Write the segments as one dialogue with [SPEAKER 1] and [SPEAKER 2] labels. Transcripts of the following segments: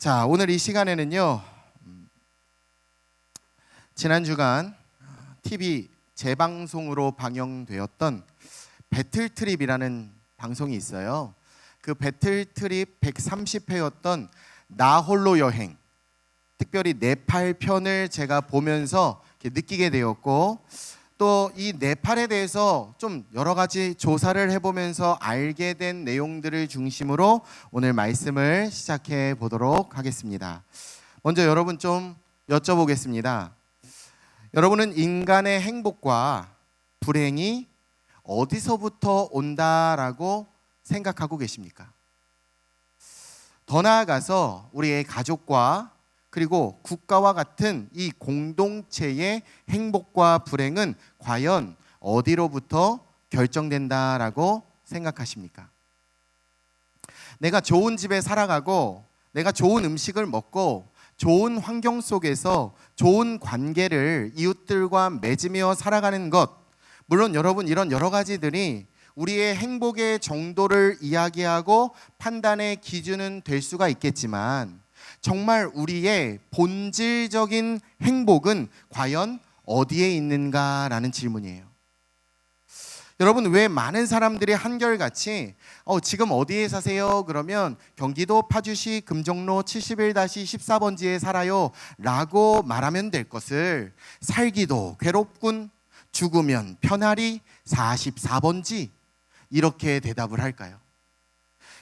[SPEAKER 1] 자, 오늘 이 시간에는요, 지난 주간 TV 재방송으로 방영되었던 배틀트립이라는 방송이 있어요. 그 배틀트립 130회였던 나 홀로 여행, 특별히 네팔 편을 제가 보면서 느끼게 되었고, 또 이 네팔에 대해서 좀 여러 가지 조사를 해보면서 알게 된 내용들을 중심으로 오늘 말씀을 시작해 보도록 하겠습니다. 먼저 여러분 좀 여쭤보겠습니다. 여러분은 인간의 행복과 불행이 어디서부터 온다라고 생각하고 계십니까? 더 나아가서 우리의 가족과 그리고 국가와 같은 이 공동체의 행복과 불행은 과연 어디로부터 결정된다라고 생각하십니까? 내가 좋은 집에 살아가고 내가 좋은 음식을 먹고 좋은 환경 속에서 좋은 관계를 이웃들과 맺으며 살아가는 것, 물론 여러분 이런 여러 가지들이 우리의 행복의 정도를 이야기하고 판단의 기준은 될 수가 있겠지만 정말 우리의 본질적인 행복은 과연 어디에 있는가라는 질문이에요. 여러분, 왜 많은 사람들이 한결같이 지금 어디에 사세요? 그러면 경기도 파주시 금정로 71-14번지에 살아요 라고 말하면 될 것을 살기도 괴롭군, 죽으면 편하리 44번지 이렇게 대답을 할까요?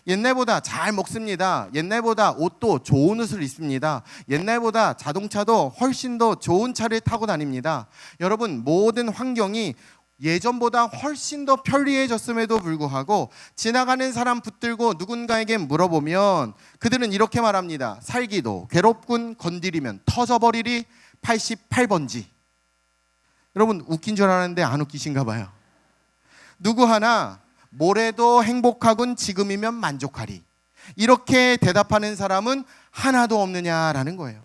[SPEAKER 1] 옛날보다 잘 먹습니다. 옛날보다 옷도 좋은 옷을 입습니다. 옛날보다 자동차도 훨씬 더 좋은 차를 타고 다닙니다. 여러분, 모든 환경이 예전보다 훨씬 더 편리해졌음에도 불구하고 지나가는 사람 붙들고 누군가에게 물어보면 그들은 이렇게 말합니다. 살기도 괴롭군, 건드리면 터져버리리 88번지. 여러분, 웃긴 줄 알았는데 안 웃기신가 봐요. 누구 하나 모레도 행복하군, 지금이면 만족하리, 이렇게 대답하는 사람은 하나도 없느냐라는 거예요.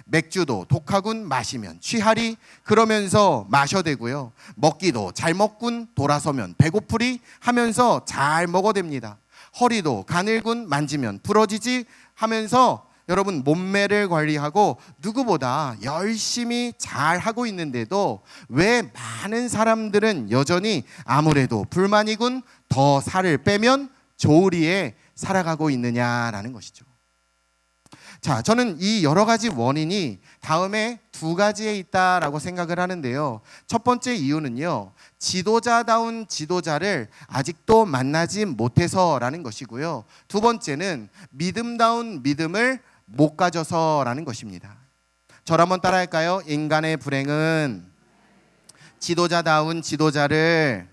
[SPEAKER 1] 맥주도 독하군, 마시면 취하리, 그러면서 마셔대고요. 먹기도 잘 먹군, 돌아서면 배고프리 하면서 잘 먹어댑니다. 허리도 가늘군, 만지면 부러지지 하면서 여러분 몸매를 관리하고 누구보다 열심히 잘 하고 있는데도 왜 많은 사람들은 여전히 아무래도 불만이군, 더 살을 빼면 좋으리에 살아가고 있느냐라는 것이죠. 자, 저는 이 여러 가지 원인이 다음에 두 가지에 있다라고 생각을 하는데요. 첫 번째 이유는요, 지도자다운 지도자를 아직도 만나지 못해서라는 것이고요. 두 번째는 믿음다운 믿음을 못 가져서라는 것입니다. 저를 한번 따라할까요? 인간의 불행은 지도자다운 지도자를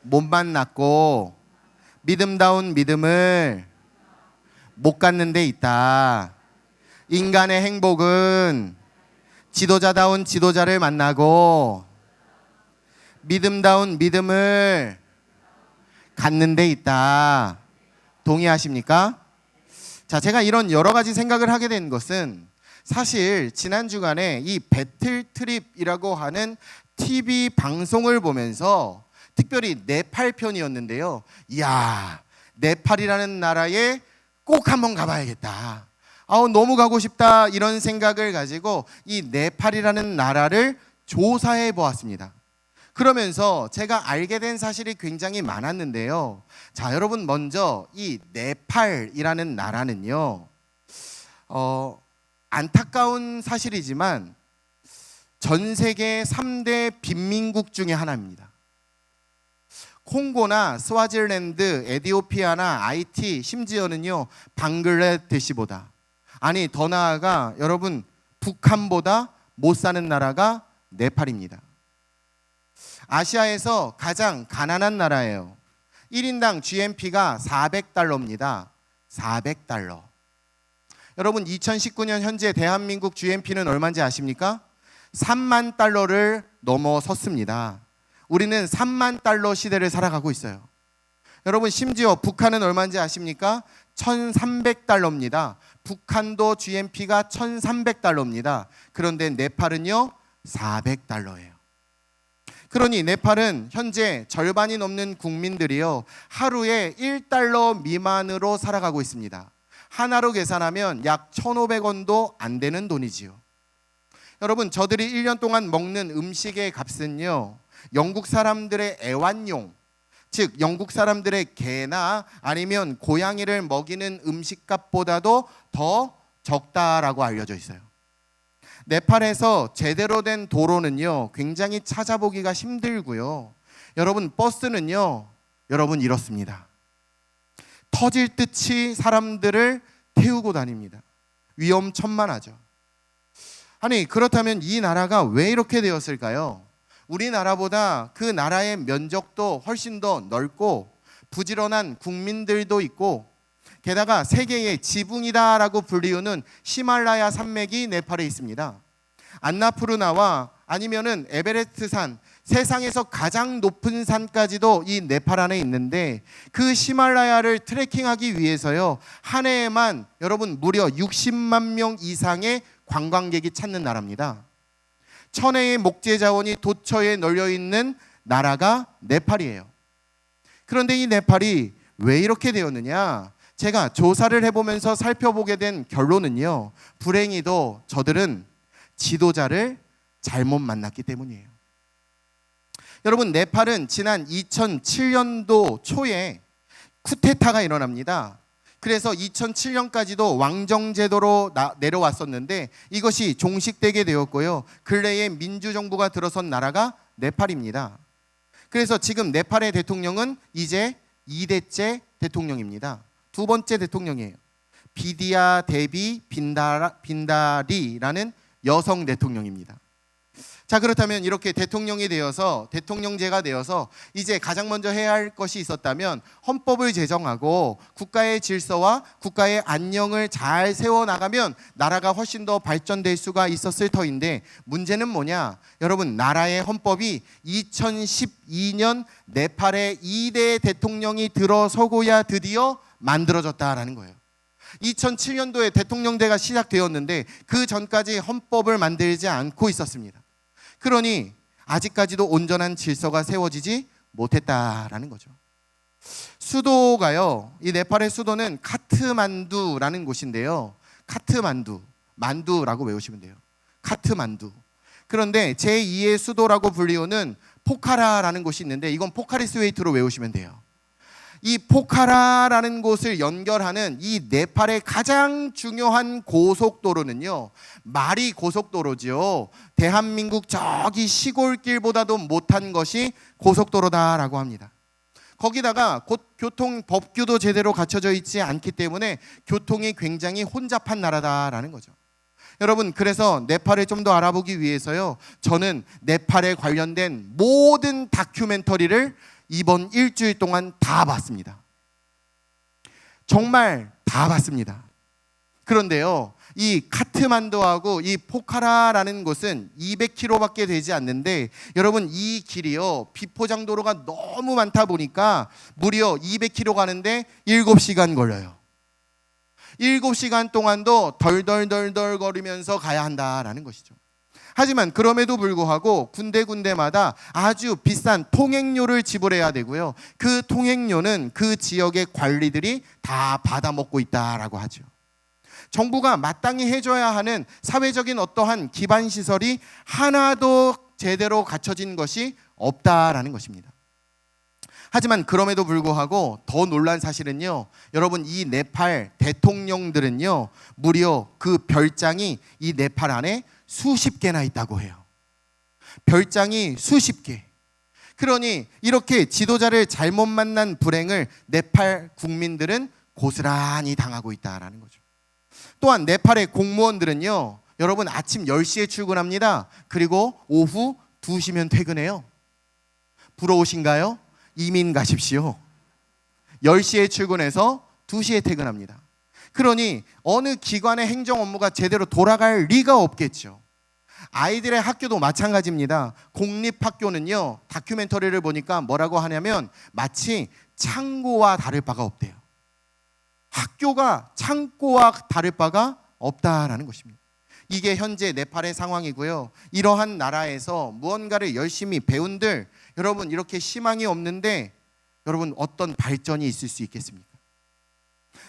[SPEAKER 1] 못 만났고 믿음다운 믿음을 못 갖는 데 있다. 인간의 행복은 지도자다운 지도자를 만나고 믿음다운 믿음을 갖는 데 있다. 동의하십니까? 자, 제가 이런 여러 가지 생각을 하게 된 것은 사실 지난 주간에 이 배틀트립이라고 하는 TV 방송을 보면서 특별히 네팔 편이었는데요. 이야, 네팔이라는 나라에 꼭 한번 가봐야겠다. 너무 가고 싶다, 이런 생각을 가지고 이 네팔이라는 나라를 조사해 보았습니다. 그러면서 제가 알게 된 사실이 굉장히 많았는데요. 자, 여러분, 먼저 이 네팔이라는 나라는요, 안타까운 사실이지만 전 세계 3대 빈민국 중에 하나입니다. 콩고나 스와질랜드, 에티오피아나 하이티, 심지어는요 방글라데시보다, 아니 더 나아가 여러분 북한보다 못 사는 나라가 네팔입니다. 아시아에서 가장 가난한 나라예요. 1인당 GNP가 400달러입니다. 400달러. 여러분, 2019년 현재 대한민국 GNP는 얼마인지 아십니까? 3만 달러를 넘어섰습니다. 우리는 3만 달러 시대를 살아가고 있어요. 여러분, 심지어 북한은 얼마인지 아십니까? 1,300달러입니다. 북한도 GNP가 1,300달러입니다. 그런데 네팔은요 400달러예요. 그러니 네팔은 현재 절반이 넘는 국민들이요 하루에 1달러 미만으로 살아가고 있습니다. 하나로 계산하면 약 1,500원도 안 되는 돈이지요. 여러분, 저들이 1년 동안 먹는 음식의 값은요, 영국 사람들의 애완용, 즉 영국 사람들의 개나 아니면 고양이를 먹이는 음식값보다도 더 적다라고 알려져 있어요. 네팔에서 제대로 된 도로는요, 굉장히 찾아보기가 힘들고요. 여러분, 버스는요, 여러분 이렇습니다. 터질 듯이 사람들을 태우고 다닙니다. 위험천만하죠. 아니, 그렇다면 이 나라가 왜 이렇게 되었을까요? 우리나라보다 그 나라의 면적도 훨씬 더 넓고 부지런한 국민들도 있고, 게다가 세계의 지붕이다라고 불리우는 히말라야 산맥이 네팔에 있습니다. 안나푸르나와 아니면은 에베레스트 산, 세상에서 가장 높은 산까지도 이 네팔 안에 있는데, 그 히말라야를 트레킹하기 위해서요, 한 해에만 여러분 무려 60만 명 이상의 관광객이 찾는 나라입니다. 천혜의 목재 자원이 도처에 널려 있는 나라가 네팔이에요. 그런데 이 네팔이 왜 이렇게 되었느냐? 제가 조사를 해보면서 살펴보게 된 결론은요, 불행히도 저들은 지도자를 잘못 만났기 때문이에요. 여러분, 네팔은 지난 2007년도 초에 쿠데타가 일어납니다. 그래서 2007년까지도 왕정제도로 내려왔었는데 이것이 종식되게 되었고요. 근래에 민주정부가 들어선 나라가 네팔입니다. 그래서 지금 네팔의 대통령은 이제 2대째 대통령입니다. 두 번째 대통령이에요. 비디아 데비 빈다리라는 여성 대통령입니다. 자, 그렇다면 이렇게 대통령이 되어서, 대통령제가 되어서 이제 가장 먼저 해야 할 것이 있었다면 헌법을 제정하고 국가의 질서와 국가의 안녕을 잘 세워나가면 나라가 훨씬 더 발전될 수가 있었을 터인데, 문제는 뭐냐? 여러분, 나라의 헌법이 2012년 네팔의 2대 대통령이 들어서고야 드디어 만들어졌다라는 거예요. 2007년도에 대통령제가 시작되었는데 그 전까지 헌법을 만들지 않고 있었습니다. 그러니 아직까지도 온전한 질서가 세워지지 못했다라는 거죠. 수도가요, 이 네팔의 수도는 카트만두라는 곳인데요. 카트만두, 만두라고 외우시면 돼요. 카트만두. 그런데 제2의 수도라고 불리우는 포카라라는 곳이 있는데 이건 포카리스웨이트로 외우시면 돼요. 이 포카라라는 곳을 연결하는 이 네팔의 가장 중요한 고속도로는요, 마리 고속도로지요. 대한민국 저기 시골길보다도 못한 것이 고속도로다라고 합니다. 거기다가 교통 법규도 제대로 갖춰져 있지 않기 때문에 교통이 굉장히 혼잡한 나라다라는 거죠. 여러분, 그래서 네팔을 좀 더 알아보기 위해서요, 저는 네팔에 관련된 모든 다큐멘터리를 이번 일주일 동안 다 봤습니다. 정말 다 봤습니다. 그런데요, 이 카트만두하고 이 포카라라는 곳은 200km밖에 되지 않는데, 여러분, 이 길이요, 비포장도로가 너무 많다 보니까 무려 200km 가는데 7시간 걸려요. 7시간 동안도 덜덜덜덜 거리면서 가야 한다라는 것이죠. 하지만 그럼에도 불구하고 군데군데마다 아주 비싼 통행료를 지불해야 되고요. 그 통행료는 그 지역의 관리들이 다 받아먹고 있다라고 하죠. 정부가 마땅히 해줘야 하는 사회적인 어떠한 기반 시설이 하나도 제대로 갖춰진 것이 없다라는 것입니다. 하지만 그럼에도 불구하고 더 놀란 사실은요, 여러분, 이 네팔 대통령들은요, 무려 그 별장이 이 네팔 안에 수십 개나 있다고 해요. 별장이 수십 개. 그러니 이렇게 지도자를 잘못 만난 불행을 네팔 국민들은 고스란히 당하고 있다라는 거죠. 또한 네팔의 공무원들은요, 여러분, 아침 10시에 출근합니다. 그리고 오후 2시면 퇴근해요. 부러우신가요? 이민 가십시오. 10시에 출근해서 2시에 퇴근합니다. 그러니 어느 기관의 행정 업무가 제대로 돌아갈 리가 없겠죠. 아이들의 학교도 마찬가지입니다. 공립학교는요, 다큐멘터리를 보니까 뭐라고 하냐면 마치 창고와 다를 바가 없대요. 학교가 창고와 다를 바가 없다라는 것입니다. 이게 현재 네팔의 상황이고요. 이러한 나라에서 무언가를 열심히 배운들, 여러분, 이렇게 희망이 없는데 여러분, 어떤 발전이 있을 수 있겠습니까?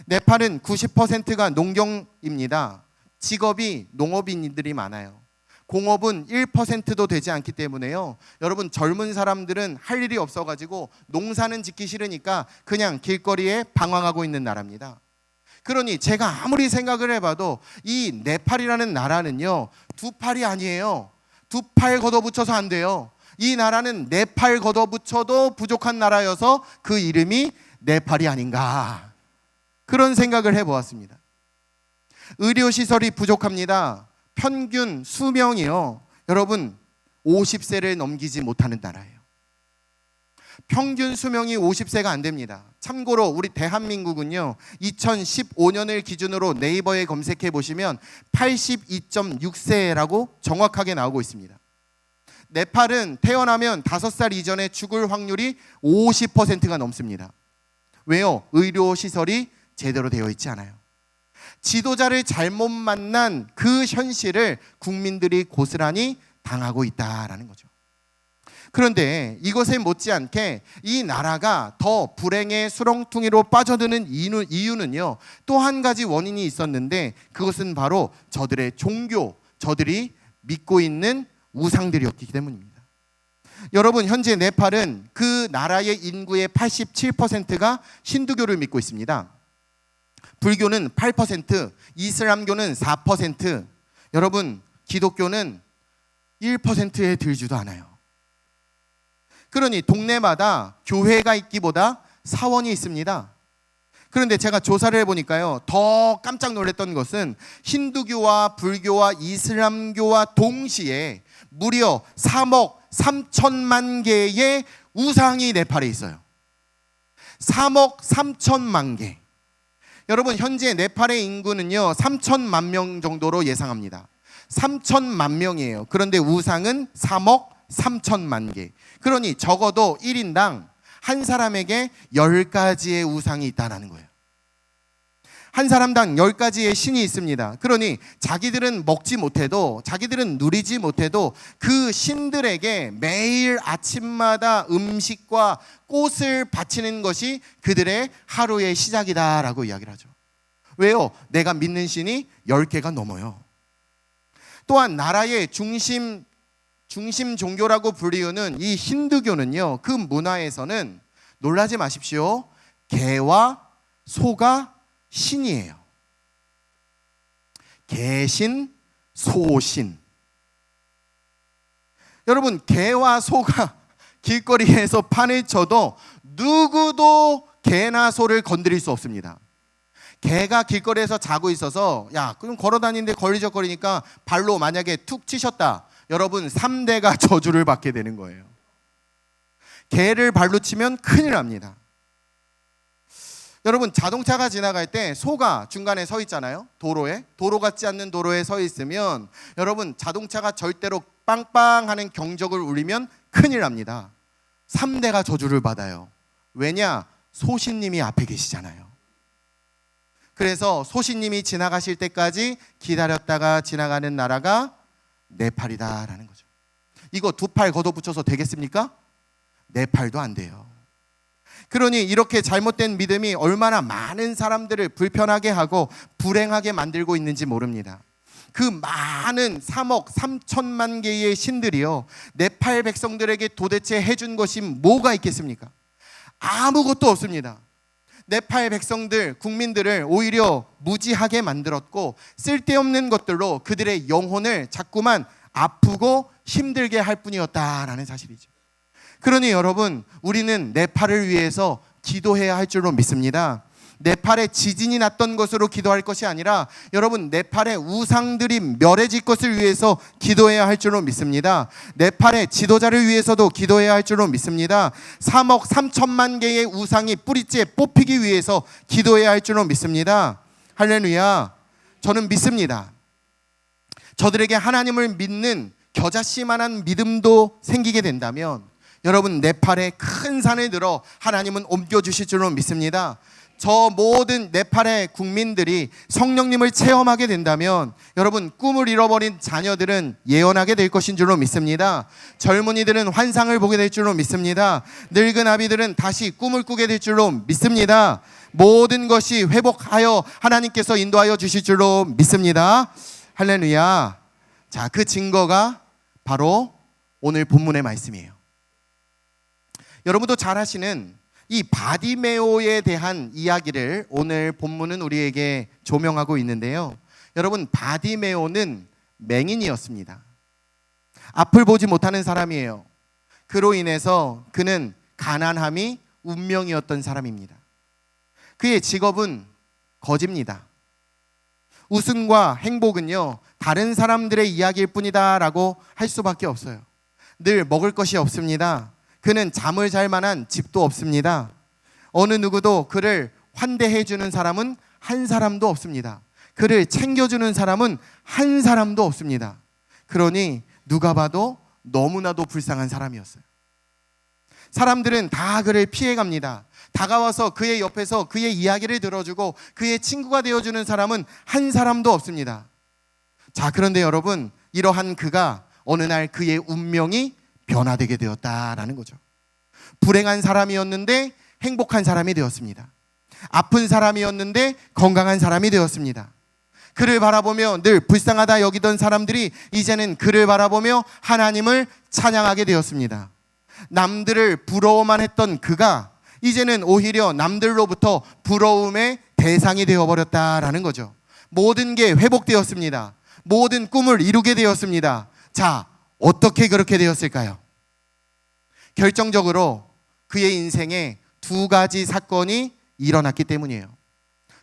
[SPEAKER 1] 네팔은 90%가 농경입니다. 직업이 농업인들이 많아요. 공업은 1%도 되지 않기 때문에요. 여러분, 젊은 사람들은 할 일이 없어가지고 농사는 짓기 싫으니까 그냥 길거리에 방황하고 있는 나라입니다. 그러니 제가 아무리 생각을 해봐도 이 네팔이라는 나라는요, 두 팔이 아니에요. 두 팔 걷어붙여서 안 돼요. 이 나라는 네 팔 걷어붙여도 부족한 나라여서 그 이름이 네팔이 아닌가, 그런 생각을 해보았습니다. 의료시설이 부족합니다. 평균 수명이요, 여러분 50세를 넘기지 못하는 나라예요. 평균 수명이 50세가 안 됩니다. 참고로 우리 대한민국은요, 2015년을 기준으로 네이버에 검색해 보시면 82.6세라고 정확하게 나오고 있습니다. 네팔은 태어나면 5살 이전에 죽을 확률이 50%가 넘습니다. 왜요? 의료시설이 제대로 되어 있지 않아요. 지도자를 잘못 만난 그 현실을 국민들이 고스란히 당하고 있다라는 거죠. 그런데 이것에 못지않게 이 나라가 더 불행의 수렁퉁이로 빠져드는 이유는요, 또 한 가지 원인이 있었는데, 그것은 바로 저들의 종교, 저들이 믿고 있는 우상들이었기 때문입니다. 여러분, 현재 네팔은 그 나라의 인구의 87%가 힌두교를 믿고 있습니다. 불교는 8%, 이슬람교는 4%, 여러분 기독교는 1%에 들지도 않아요. 그러니 동네마다 교회가 있기보다 사원이 있습니다. 그런데 제가 조사를 해보니까요, 더 깜짝 놀랐던 것은 힌두교와 불교와 이슬람교와 동시에 무려 3억 3천만 개의 우상이 네팔에 있어요. 3억 3천만 개. 여러분, 현재 네팔의 인구는요 3천만 명 정도로 예상합니다. 3천만 명이에요. 그런데 우상은 3억 3천만 개. 그러니 적어도 1인당 한 사람에게 10가지의 우상이 있다는 거예요. 한 사람당 10가지의 신이 있습니다. 그러니 자기들은 먹지 못해도, 자기들은 누리지 못해도 그 신들에게 매일 아침마다 음식과 꽃을 바치는 것이 그들의 하루의 시작이다라고 이야기를 하죠. 왜요? 내가 믿는 신이 10개가 넘어요. 또한 나라의 중심 종교라고 불리우는 이 힌두교는요, 그 문화에서는 놀라지 마십시오, 개와 소가 신이에요. 개신, 소신. 여러분, 개와 소가 길거리에서 판을 쳐도 누구도 개나 소를 건드릴 수 없습니다. 개가 길거리에서 자고 있어서, 야, 그럼 걸어다니는데 걸리적거리니까 발로 만약에 툭 치셨다, 여러분 3대가 저주를 받게 되는 거예요. 개를 발로 치면 큰일 납니다. 여러분, 자동차가 지나갈 때 소가 중간에 서 있잖아요. 도로 같지 않는 도로에 서 있으면 여러분, 자동차가 절대로 빵빵 하는 경적을 울리면 큰일 납니다. 3대가 저주를 받아요. 왜냐? 소신님이 앞에 계시잖아요. 그래서 소신님이 지나가실 때까지 기다렸다가 지나가는 나라가 네팔이다라는 거죠. 이거 두 팔 걷어붙여서 되겠습니까? 네팔도 안 돼요. 그러니 이렇게 잘못된 믿음이 얼마나 많은 사람들을 불편하게 하고 불행하게 만들고 있는지 모릅니다. 그 많은 3억 3천만 개의 신들이요, 네팔 백성들에게 도대체 해준 것이 뭐가 있겠습니까? 아무것도 없습니다. 네팔 백성들, 국민들을 오히려 무지하게 만들었고 쓸데없는 것들로 그들의 영혼을 자꾸만 아프고 힘들게 할 뿐이었다라는 사실이죠. 그러니 여러분, 우리는 네팔을 위해서 기도해야 할 줄로 믿습니다. 네팔에 지진이 났던 것으로 기도할 것이 아니라 여러분, 네팔의 우상들이 멸해질 것을 위해서 기도해야 할 줄로 믿습니다. 네팔의 지도자를 위해서도 기도해야 할 줄로 믿습니다. 3억 3천만 개의 우상이 뿌리째 뽑히기 위해서 기도해야 할 줄로 믿습니다. 할렐루야. 저는 믿습니다. 저들에게 하나님을 믿는 겨자씨만한 믿음도 생기게 된다면 여러분, 네팔의 큰 산을 들어 하나님은 옮겨주실 줄로 믿습니다. 저 모든 네팔의 국민들이 성령님을 체험하게 된다면 여러분, 꿈을 잃어버린 자녀들은 예언하게 될 것인 줄로 믿습니다. 젊은이들은 환상을 보게 될 줄로 믿습니다. 늙은 아비들은 다시 꿈을 꾸게 될 줄로 믿습니다. 모든 것이 회복하여 하나님께서 인도하여 주실 줄로 믿습니다. 할렐루야. 자, 그 증거가 바로 오늘 본문의 말씀이에요. 여러분도 잘 아시는 이 바디메오에 대한 이야기를 오늘 본문은 우리에게 조명하고 있는데요. 여러분, 바디메오는 맹인이었습니다. 앞을 보지 못하는 사람이에요. 그로 인해서 그는 가난함이 운명이었던 사람입니다. 그의 직업은 거지입니다. 웃음과 행복은요, 다른 사람들의 이야기일 뿐이다 라고 할 수밖에 없어요. 늘 먹을 것이 없습니다. 그는 잠을 잘 만한 집도 없습니다. 어느 누구도 그를 환대해 주는 사람은 한 사람도 없습니다. 그를 챙겨주는 사람은 한 사람도 없습니다. 그러니 누가 봐도 너무나도 불쌍한 사람이었어요. 사람들은 다 그를 피해갑니다. 다가와서 그의 옆에서 그의 이야기를 들어주고 그의 친구가 되어주는 사람은 한 사람도 없습니다. 자, 그런데 여러분, 이러한 그가 어느 날 그의 운명이 변화되게 되었다라는 거죠. 불행한 사람이었는데 행복한 사람이 되었습니다. 아픈 사람이었는데 건강한 사람이 되었습니다. 그를 바라보며 늘 불쌍하다 여기던 사람들이 이제는 그를 바라보며 하나님을 찬양하게 되었습니다. 남들을 부러워만 했던 그가 이제는 오히려 남들로부터 부러움의 대상이 되어버렸다라는 거죠. 모든 게 회복되었습니다. 모든 꿈을 이루게 되었습니다. 자, 어떻게 그렇게 되었을까요? 결정적으로 그의 인생에 두 가지 사건이 일어났기 때문이에요.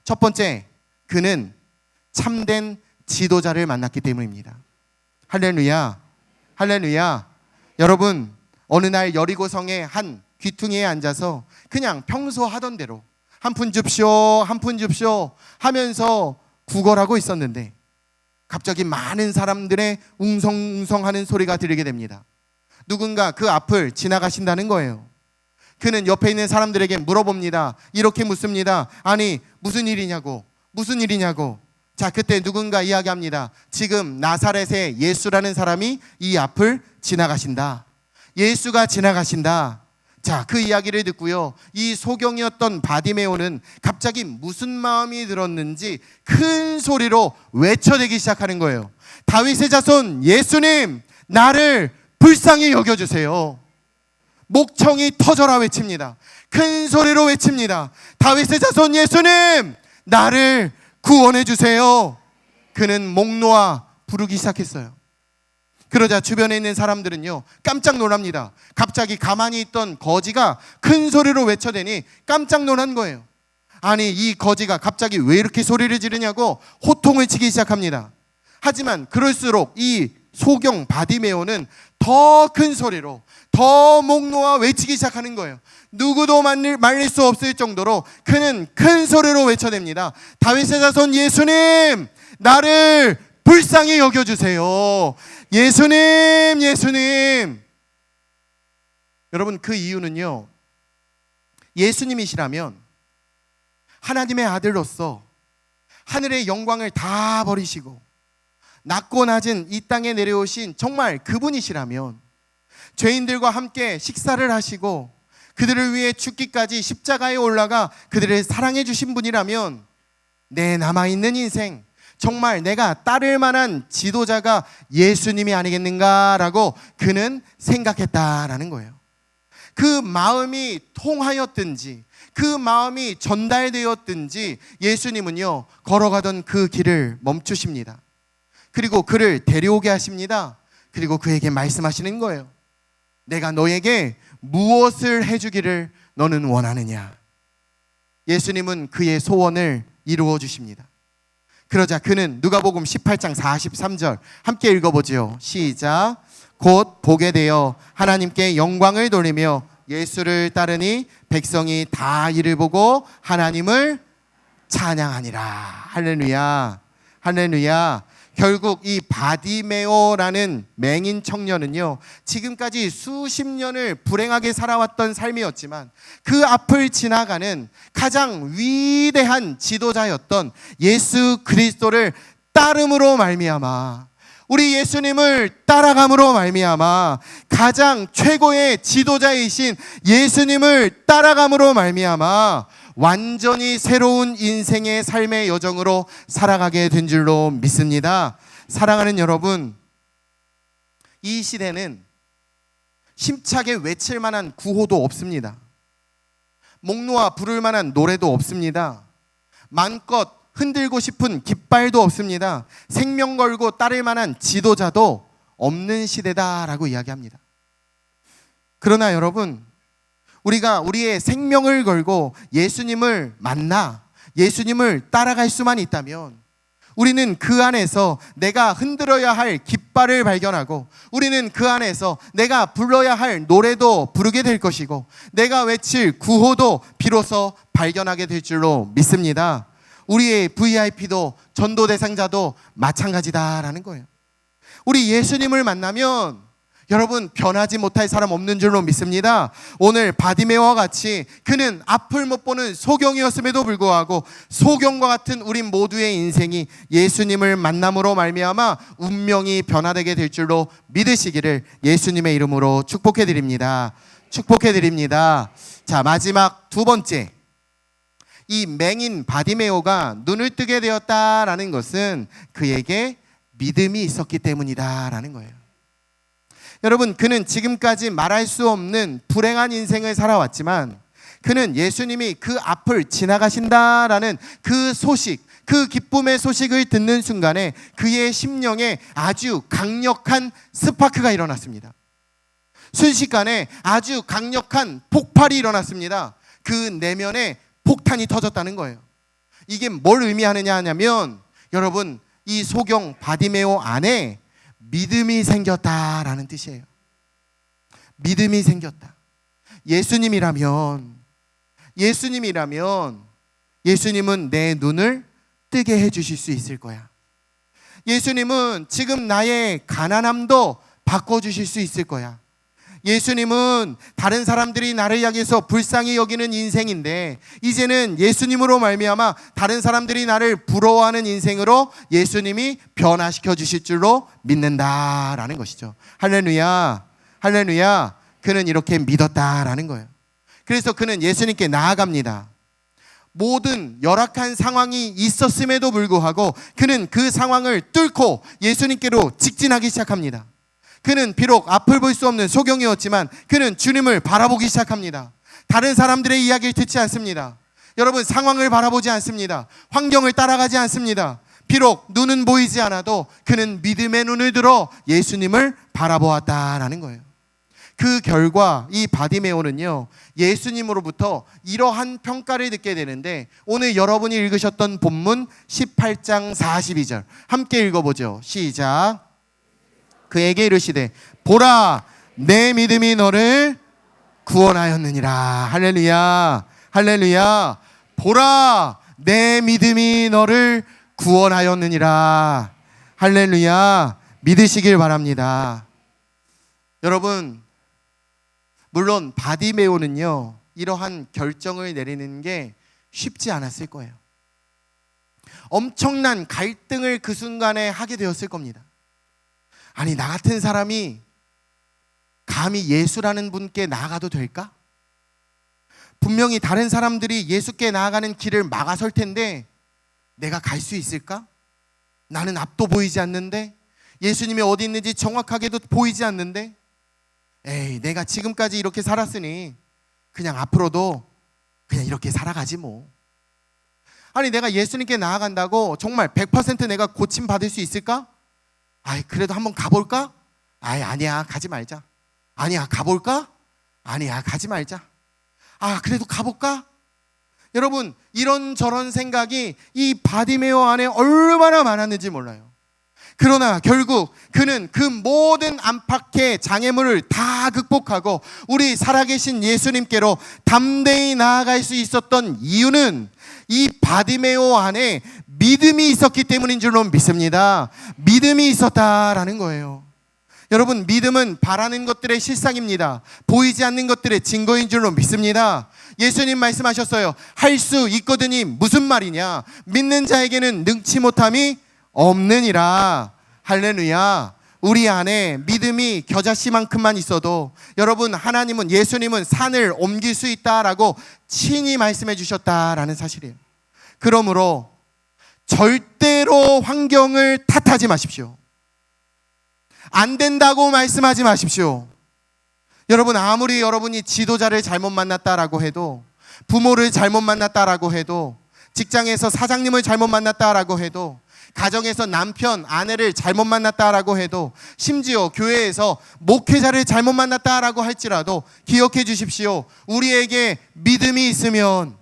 [SPEAKER 1] 첫 번째, 그는 참된 지도자를 만났기 때문입니다. 할렐루야, 할렐루야. 여러분, 어느 날 여리고성의 한 귀퉁이에 앉아서 그냥 평소 하던 대로 한 푼 줍쇼, 한 푼 줍쇼 하면서 구걸하고 있었는데 갑자기 많은 사람들의 웅성웅성하는 소리가 들리게 됩니다. 누군가 그 앞을 지나가신다는 거예요. 그는 옆에 있는 사람들에게 물어봅니다. 이렇게 묻습니다. 아니, 무슨 일이냐고, 무슨 일이냐고. 자, 그때 누군가 이야기합니다. 지금 나사렛의 예수라는 사람이 이 앞을 지나가신다. 예수가 지나가신다. 자, 그 이야기를 듣고요, 이 소경이었던 바디메오는 갑자기 무슨 마음이 들었는지 큰 소리로 외쳐대기 시작하는 거예요. 다윗의 자손 예수님, 나를 불쌍히 여겨주세요. 목청이 터져라 외칩니다. 큰 소리로 외칩니다. 다윗의 자손 예수님, 나를 구원해 주세요. 그는 목 놓아 부르기 시작했어요. 그러자 주변에 있는 사람들은요, 깜짝 놀랍니다. 갑자기 가만히 있던 거지가 큰 소리로 외쳐대니 깜짝 놀란 거예요. 아니, 이 거지가 갑자기 왜 이렇게 소리를 지르냐고 호통을 치기 시작합니다. 하지만 그럴수록 이 소경 바디메오는 더 큰 소리로 더 목 놓아 외치기 시작하는 거예요. 누구도 말릴 수 없을 정도로 그는 큰 소리로 외쳐댑니다. 다윗의 자손 예수님, 나를 불쌍히 여겨주세요. 예수님, 예수님. 여러분, 그 이유는요, 예수님이시라면 하나님의 아들로서 하늘의 영광을 다 버리시고 낮고 낮은 이 땅에 내려오신 정말 그분이시라면, 죄인들과 함께 식사를 하시고 그들을 위해 죽기까지 십자가에 올라가 그들을 사랑해 주신 분이라면, 내 남아있는 인생 정말 내가 따를 만한 지도자가 예수님이 아니겠는가라고 그는 생각했다라는 거예요. 그 마음이 통하였든지 그 마음이 전달되었든지 예수님은요, 걸어가던 그 길을 멈추십니다. 그리고 그를 데려오게 하십니다. 그리고 그에게 말씀하시는 거예요. 내가 너에게 무엇을 해주기를 너는 원하느냐. 예수님은 그의 소원을 이루어 주십니다. 그러자 그는 누가복음 18장 43절 함께 읽어보지요. 시작. 곧 보게 되어 하나님께 영광을 돌리며 예수를 따르니 백성이 다 이를 보고 하나님을 찬양하니라. 할렐루야, 할렐루야. 결국 이 바디메오라는 맹인 청년은요, 지금까지 수십 년을 불행하게 살아왔던 삶이었지만 그 앞을 지나가는 가장 위대한 지도자였던 예수 그리스도를 따름으로 말미암아, 우리 예수님을 따라감으로 말미암아, 가장 최고의 지도자이신 예수님을 따라감으로 말미암아 완전히 새로운 인생의 삶의 여정으로 살아가게 된 줄로 믿습니다. 사랑하는 여러분, 이 시대는 힘차게 외칠 만한 구호도 없습니다. 목 놓아 부를 만한 노래도 없습니다. 마음껏 흔들고 싶은 깃발도 없습니다. 생명 걸고 따를 만한 지도자도 없는 시대다라고 이야기합니다. 그러나 여러분, 우리가 우리의 생명을 걸고 예수님을 만나 예수님을 따라갈 수만 있다면 우리는 그 안에서 내가 흔들어야 할 깃발을 발견하고, 우리는 그 안에서 내가 불러야 할 노래도 부르게 될 것이고, 내가 외칠 구호도 비로소 발견하게 될 줄로 믿습니다. 우리의 VIP도 전도 대상자도 마찬가지다라는 거예요. 우리 예수님을 만나면 여러분, 변하지 못할 사람 없는 줄로 믿습니다. 오늘 바디메오와 같이 그는 앞을 못 보는 소경이었음에도 불구하고 소경과 같은 우리 모두의 인생이 예수님을 만남으로 말미암아 운명이 변화되게 될 줄로 믿으시기를 예수님의 이름으로 축복해 드립니다. 축복해 드립니다. 자, 마지막 두 번째, 이 맹인 바디메오가 눈을 뜨게 되었다라는 것은 그에게 믿음이 있었기 때문이다라는 거예요. 여러분, 그는 지금까지 말할 수 없는 불행한 인생을 살아왔지만 그는 예수님이 그 앞을 지나가신다라는 그 소식, 그 기쁨의 소식을 듣는 순간에 그의 심령에 아주 강력한 스파크가 일어났습니다. 순식간에 아주 강력한 폭발이 일어났습니다. 그 내면에 폭탄이 터졌다는 거예요. 이게 뭘 의미하느냐 하냐면, 여러분, 이 소경 바디메오 안에 믿음이 생겼다라는 뜻이에요. 믿음이 생겼다. 예수님이라면 예수님은 내 눈을 뜨게 해주실 수 있을 거야. 예수님은 지금 나의 가난함도 바꿔주실 수 있을 거야. 예수님은 다른 사람들이 나를 향해서 불쌍히 여기는 인생인데 이제는 예수님으로 말미암아 다른 사람들이 나를 부러워하는 인생으로 예수님이 변화시켜 주실 줄로 믿는다라는 것이죠. 할렐루야, 할렐루야. 그는 이렇게 믿었다라는 거예요. 그래서 그는 예수님께 나아갑니다. 모든 열악한 상황이 있었음에도 불구하고 그는 그 상황을 뚫고 예수님께로 직진하기 시작합니다. 그는 비록 앞을 볼 수 없는 소경이었지만 그는 주님을 바라보기 시작합니다. 다른 사람들의 이야기를 듣지 않습니다. 여러분, 상황을 바라보지 않습니다. 환경을 따라가지 않습니다. 비록 눈은 보이지 않아도 그는 믿음의 눈을 들어 예수님을 바라보았다라는 거예요. 그 결과 이 바디메오는요, 예수님으로부터 이러한 평가를 듣게 되는데, 오늘 여러분이 읽으셨던 본문 18장 42절 함께 읽어보죠. 시작. 그에게 이르시되 보라, 내 믿음이 너를 구원하였느니라. 할렐루야, 할렐루야. 보라, 내 믿음이 너를 구원하였느니라. 할렐루야. 믿으시길 바랍니다. 여러분, 물론 바디메오는요, 이러한 결정을 내리는 게 쉽지 않았을 거예요. 엄청난 갈등을 그 순간에 하게 되었을 겁니다. 아니, 나 같은 사람이 감히 예수라는 분께 나아가도 될까? 분명히 다른 사람들이 예수께 나아가는 길을 막아설 텐데 내가 갈 수 있을까? 나는 앞도 보이지 않는데, 예수님이 어디 있는지 정확하게도 보이지 않는데, 에이, 내가 지금까지 이렇게 살았으니 그냥 앞으로도 그냥 이렇게 살아가지 뭐. 아니, 내가 예수님께 나아간다고 정말 100% 내가 고침 받을 수 있을까? 아이, 그래도 한번 가볼까? 아이, 아니야, 가지 말자. 아니야, 가볼까? 아니야, 가지 말자. 아, 그래도 가볼까? 여러분, 이런저런 생각이 이 바디메오 안에 얼마나 많았는지 몰라요. 그러나 결국 그는 그 모든 안팎의 장애물을 다 극복하고 우리 살아계신 예수님께로 담대히 나아갈 수 있었던 이유는 이 바디메오 안에 믿음이 있었기 때문인 줄로 믿습니다. 믿음이 있었다라는 거예요. 여러분, 믿음은 바라는 것들의 실상입니다. 보이지 않는 것들의 증거인 줄로 믿습니다. 예수님 말씀하셨어요. 할 수 있거든이 무슨 말이냐? 믿는 자에게는 능치 못함이 없느니라. 할렐루야. 우리 안에 믿음이 겨자씨만큼만 있어도 여러분, 하나님은, 예수님은 산을 옮길 수 있다라고 친히 말씀해 주셨다라는 사실이에요. 그러므로 절대로 환경을 탓하지 마십시오. 안 된다고 말씀하지 마십시오. 여러분, 아무리 여러분이 지도자를 잘못 만났다라고 해도, 부모를 잘못 만났다라고 해도, 직장에서 사장님을 잘못 만났다라고 해도, 가정에서 남편, 아내를 잘못 만났다라고 해도, 심지어 교회에서 목회자를 잘못 만났다라고 할지라도 기억해 주십시오. 우리에게 믿음이 있으면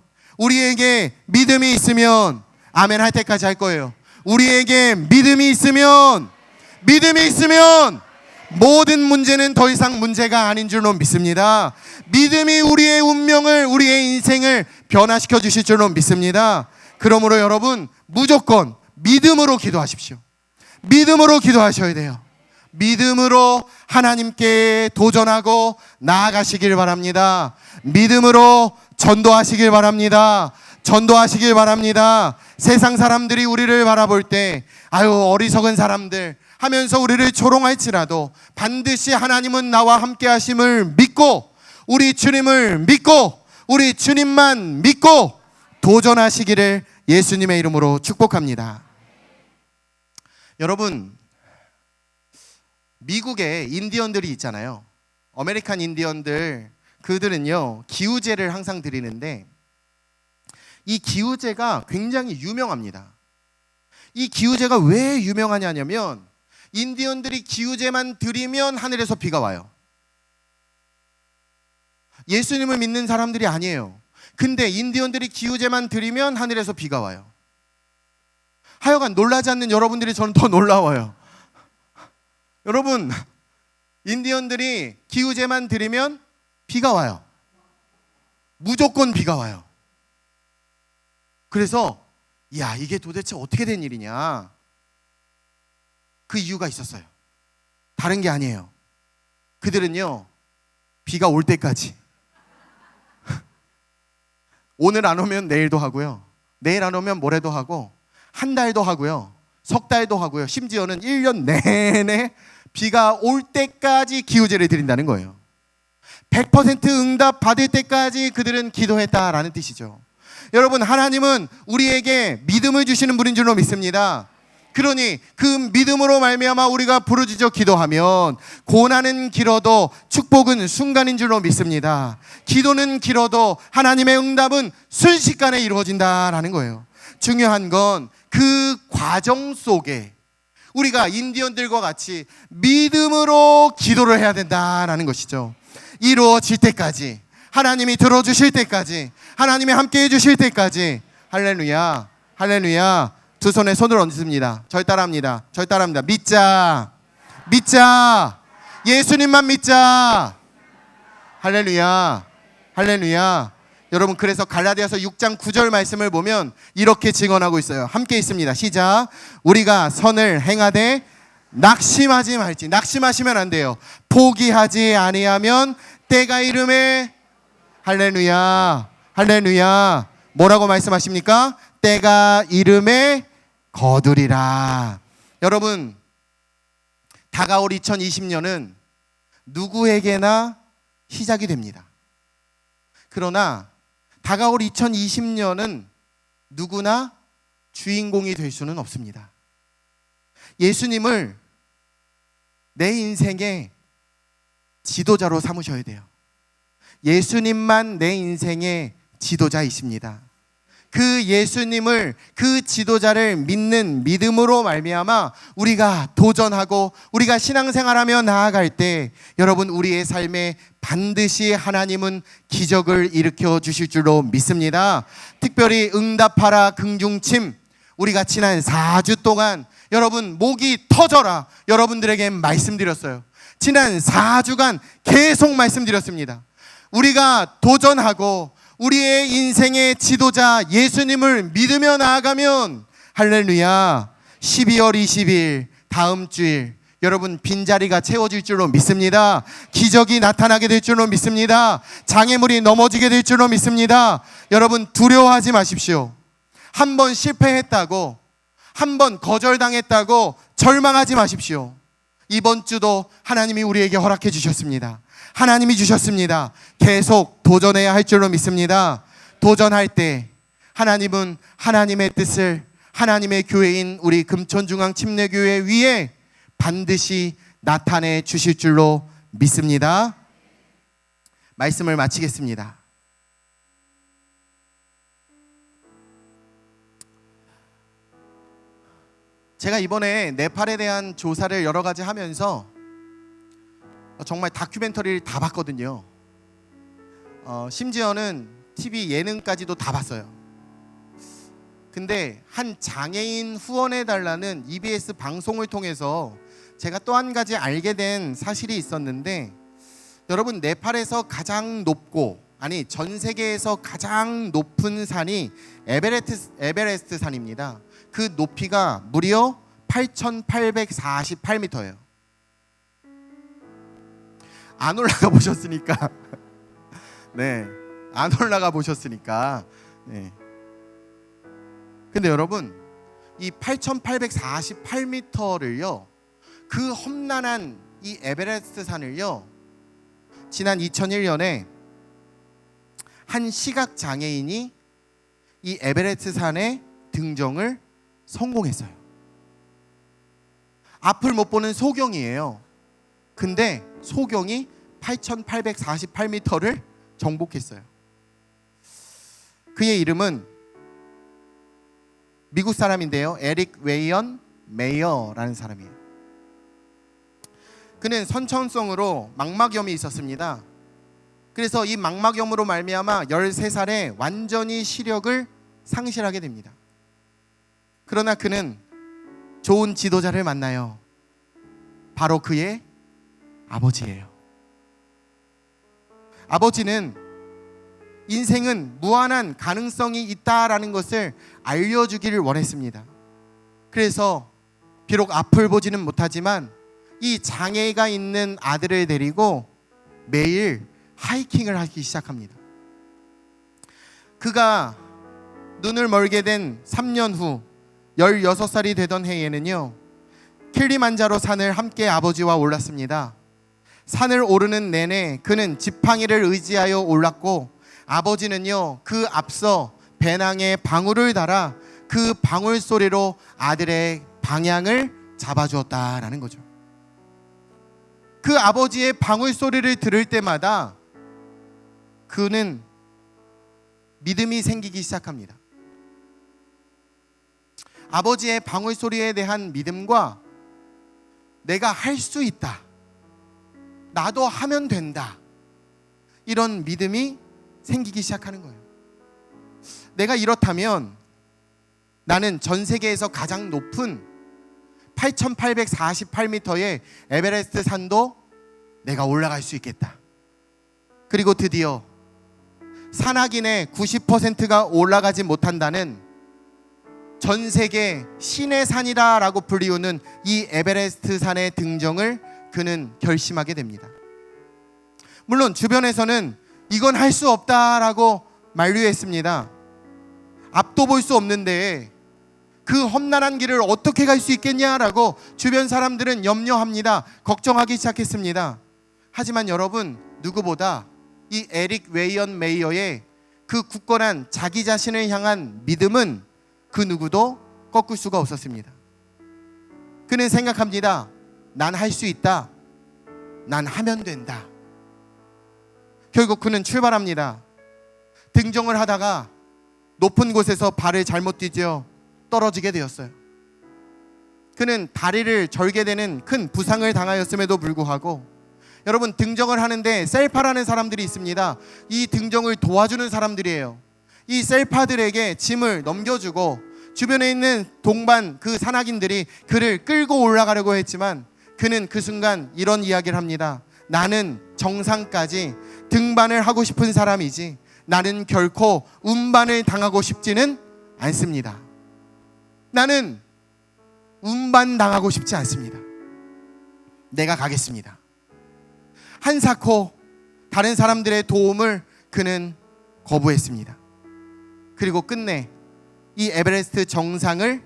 [SPEAKER 1] 아멘 할 때까지 할 거예요. 우리에게 믿음이 있으면 모든 문제는 더 이상 문제가 아닌 줄로 믿습니다. 믿음이 우리의 운명을, 우리의 인생을 변화시켜 주실 줄로 믿습니다. 그러므로 여러분, 무조건 믿음으로 기도하십시오. 믿음으로 기도하셔야 돼요. 믿음으로 하나님께 도전하고 나아가시길 바랍니다. 믿음으로 전도하시길 바랍니다. 세상 사람들이 우리를 바라볼 때 아유, 어리석은 사람들 하면서 우리를 조롱할지라도 반드시 하나님은 나와 함께 하심을 믿고, 우리 주님을 믿고, 우리 주님만 믿고 도전하시기를 예수님의 이름으로 축복합니다. 여러분, 미국에 인디언들이 있잖아요. 아메리칸 인디언들, 그들은요 기우제를 항상 드리는데, 이 기우제가 굉장히 유명합니다. 이 기우제가 왜 유명하냐면, 인디언들이 기우제만 드리면 하늘에서 비가 와요. 예수님을 믿는 사람들이 아니에요. 근데 인디언들이 기우제만 드리면 하늘에서 비가 와요. 하여간 놀라지 않는 여러분들이 저는 더 놀라워요. 여러분, 인디언들이 기우제만 드리면 비가 와요. 무조건 비가 와요. 그래서 야, 이게 도대체 어떻게 된 일이냐? 그 이유가 있었어요. 다른 게 아니에요. 그들은요, 비가 올 때까지 오늘 안 오면 내일도 하고요, 내일 안 오면 모레도 하고, 한 달도 하고요, 석 달도 하고요, 심지어는 1년 내내 비가 올 때까지 기우제를 드린다는 거예요. 100% 응답 받을 때까지 그들은 기도했다라는 뜻이죠. 여러분, 하나님은 우리에게 믿음을 주시는 분인 줄로 믿습니다. 그러니 그 믿음으로 말미암아 우리가 부르짖어 기도하면 고난은 길어도 축복은 순간인 줄로 믿습니다. 기도는 길어도 하나님의 응답은 순식간에 이루어진다라는 거예요. 중요한 건 그 과정 속에 우리가 인디언들과 같이 믿음으로 기도를 해야 된다라는 것이죠. 이루어질 때까지, 하나님이 들어주실 때까지, 하나님이 함께 해주실 때까지. 할렐루야, 할렐루야. 두 손에 손을 얹습니다. 절 따라합니다. 믿자. 예수님만 믿자. 할렐루야, 할렐루야. 여러분, 그래서 갈라디아서 6장 9절 말씀을 보면 이렇게 증언하고 있어요. 함께 있습니다. 시작. 우리가 선을 행하되 낙심하지 말지. 낙심하시면 안 돼요. 포기하지 아니하면 때가 이름에, 할렐루야, 할렐루야. 뭐라고 말씀하십니까? 때가 이름에 거두리라. 여러분, 다가올 2020년은 누구에게나 시작이 됩니다. 그러나 다가올 2020년은 누구나 주인공이 될 수는 없습니다. 예수님을 내 인생의 지도자로 삼으셔야 돼요. 예수님만 내 인생의 지도자이십니다. 그 예수님을, 그 지도자를 믿는 믿음으로 말미암아 우리가 도전하고 우리가 신앙생활하며 나아갈 때 여러분, 우리의 삶에 반드시 하나님은 기적을 일으켜 주실 줄로 믿습니다. 특별히 응답하라 긍중침, 우리가 지난 4주 동안 여러분 목이 터져라 여러분들에게 말씀드렸어요. 지난 4주간 계속 말씀드렸습니다. 우리가 도전하고 우리의 인생의 지도자 예수님을 믿으며 나아가면, 할렐루야, 12월 20일 다음 주일 여러분 빈자리가 채워질 줄로 믿습니다. 기적이 나타나게 될 줄로 믿습니다. 장애물이 넘어지게 될 줄로 믿습니다. 여러분, 두려워하지 마십시오. 한 번 실패했다고, 한 번 거절당했다고 절망하지 마십시오. 이번 주도 하나님이 우리에게 허락해 주셨습니다. 하나님이 주셨습니다. 계속 도전해야 할 줄로 믿습니다. 도전할 때 하나님은 하나님의 뜻을 하나님의 교회인 우리 금천중앙침례교회 위에 반드시 나타내 주실 줄로 믿습니다. 말씀을 마치겠습니다. 제가 이번에 네팔에 대한 조사를 여러 가지 하면서 정말 다큐멘터리를 다 봤거든요. 심지어는 TV 예능까지도 다 봤어요. 근데 한 장애인 후원해달라는 EBS 방송을 통해서 제가 또 한 가지 알게 된 사실이 있었는데, 여러분, 네팔에서 가장 높고, 아니 전 세계에서 가장 높은 산이 에베레스트 산입니다. 그 높이가 무려 8,848m예요. 안 올라가 보셨으니까 네, 안 올라가 보셨으니까 네. 근데 여러분, 이 8,848m를요, 그 험난한 이 에베레스트 산을요, 지난 2001년에 한 시각 장애인이 이 에베레스트 산에 등정을 성공했어요. 앞을 못 보는 소경이에요. 근데 소경이 8,848m를 정복했어요. 그의 이름은 미국 사람인데요, 에릭 웨이언 메이어라는 사람이에요. 그는 선천성으로 망막염이 있었습니다. 그래서 이 망막염으로 말미암아 13살에 완전히 시력을 상실하게 됩니다. 그러나 그는 좋은 지도자를 만나요. 바로 그의 아버지예요. 아버지는 인생은 무한한 가능성이 있다라는 것을 알려주기를 원했습니다. 그래서 비록 앞을 보지는 못하지만 이 장애가 있는 아들을 데리고 매일 하이킹을 하기 시작합니다. 그가 눈을 멀게 된 3년 후 16살이 되던 해에는요, 킬리만자로 산을 함께 아버지와 올랐습니다. 산을 오르는 내내 그는 지팡이를 의지하여 올랐고, 아버지는요 그 앞서 배낭에 방울을 달아 그 방울 소리로 아들의 방향을 잡아주었다라는 거죠. 그 아버지의 방울 소리를 들을 때마다 그는 믿음이 생기기 시작합니다. 아버지의 방울 소리에 대한 믿음과 내가 할 수 있다, 나도 하면 된다, 이런 믿음이 생기기 시작하는 거예요. 내가 이렇다면 나는 전 세계에서 가장 높은 8,848m의 에베레스트 산도 내가 올라갈 수 있겠다. 그리고 드디어 산악인의 90%가 올라가지 못한다는 전 세계 신의 산이다라고 불리우는 이 에베레스트 산의 등정을 그는 결심하게 됩니다. 물론 주변에서는 이건 할 수 없다라고 만류했습니다. 앞도 볼 수 없는데 그 험난한 길을 어떻게 갈 수 있겠냐라고 주변 사람들은 염려합니다. 걱정하기 시작했습니다. 하지만 여러분, 누구보다 이 에릭 웨이언 메이어의 그 굳건한 자기 자신을 향한 믿음은 그 누구도 꺾을 수가 없었습니다. 그는 생각합니다. 난 할 수 있다. 난 하면 된다. 결국 그는 출발합니다. 등정을 하다가 높은 곳에서 발을 잘못 디뎌 떨어지게 되었어요. 그는 다리를 절게 되는 큰 부상을 당하였음에도 불구하고, 여러분, 등정을 하는데 셀파라는 사람들이 있습니다. 이 등정을 도와주는 사람들이에요. 이 셀파들에게 짐을 넘겨주고 주변에 있는 동반 그 산악인들이 그를 끌고 올라가려고 했지만 그는 그 순간 이런 이야기를 합니다. 나는 정상까지 등반을 하고 싶은 사람이지 나는 결코 운반을 당하고 싶지는 않습니다. 나는 운반 당하고 싶지 않습니다. 내가 가겠습니다. 한사코 다른 사람들의 도움을 그는 거부했습니다. 그리고 끝내 이 에베레스트 정상을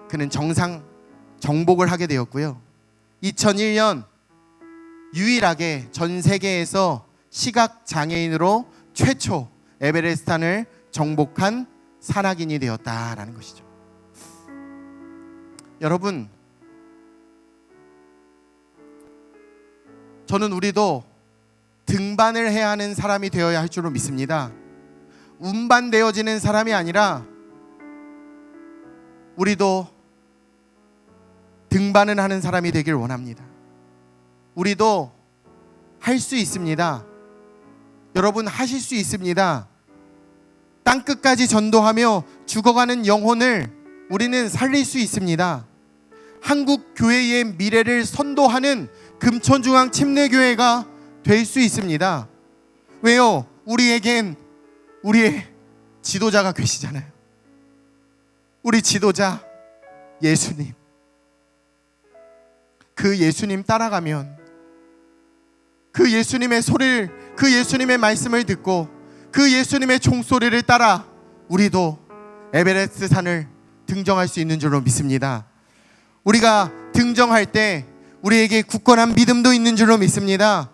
[SPEAKER 1] 그는 정상 정복을 하게 되었고요. 2001년 유일하게 전 세계에서 시각 장애인으로 최초 에베레스트산을 정복한 산악인이 되었다라는 것이죠. 여러분, 저는 우리도 등반을 해야 하는 사람이 되어야 할 줄로 믿습니다. 운반되어지는 사람이 아니라 우리도 등반을 하는 사람이 되길 원합니다. 우리도 할 수 있습니다. 여러분, 하실 수 있습니다. 땅끝까지 전도하며 죽어가는 영혼을 우리는 살릴 수 있습니다. 한국 교회의 미래를 선도하는 금천중앙 침례교회가 될 수 있습니다. 왜요? 우리에겐 우리의 지도자가 계시잖아요. 우리 지도자 예수님. 그 예수님 따라가면, 그 예수님의 소리를, 그 예수님의 말씀을 듣고 그 예수님의 종소리를 따라 우리도 에베레스트 산을 등정할 수 있는 줄로 믿습니다. 우리가 등정할 때 우리에게 굳건한 믿음도 있는 줄로 믿습니다.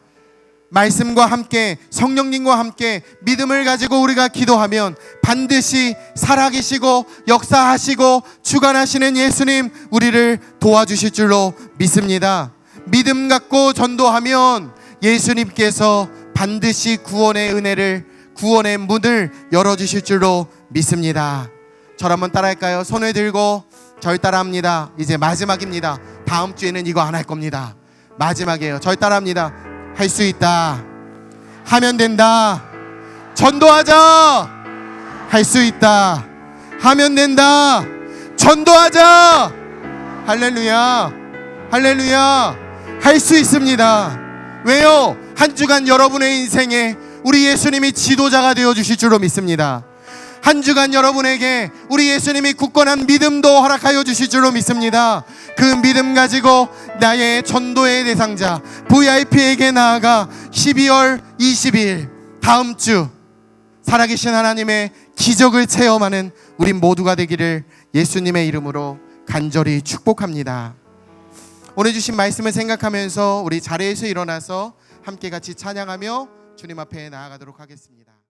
[SPEAKER 1] 말씀과 함께, 성령님과 함께 믿음을 가지고 우리가 기도하면 반드시 살아계시고 역사하시고 주관하시는 예수님, 우리를 도와주실 줄로 믿습니다. 믿음 갖고 전도하면 예수님께서 반드시 구원의 은혜를, 구원의 문을 열어주실 줄로 믿습니다. 저를 한번 따라할까요? 손을 들고 절 따라합니다. 이제 마지막입니다. 다음 주에는 이거 안 할 겁니다. 마지막이에요. 절 따라합니다. 할 수 있다. 하면 된다. 전도하자. 할 수 있다. 하면 된다. 전도하자. 할렐루야. 할렐루야. 할 수 있습니다. 왜요? 한 주간 여러분의 인생에 우리 예수님이 지도자가 되어주실 줄로 믿습니다. 한 주간 여러분에게 우리 예수님이 굳건한 믿음도 허락하여 주실 줄로 믿습니다. 그 믿음 가지고 나의 전도의 대상자 VIP에게 나아가 12월 20일 다음 주 살아계신 하나님의 기적을 체험하는 우리 모두가 되기를 예수님의 이름으로 간절히 축복합니다. 오늘 주신 말씀을 생각하면서 우리 자리에서 일어나서 함께 같이 찬양하며 주님 앞에 나아가도록 하겠습니다.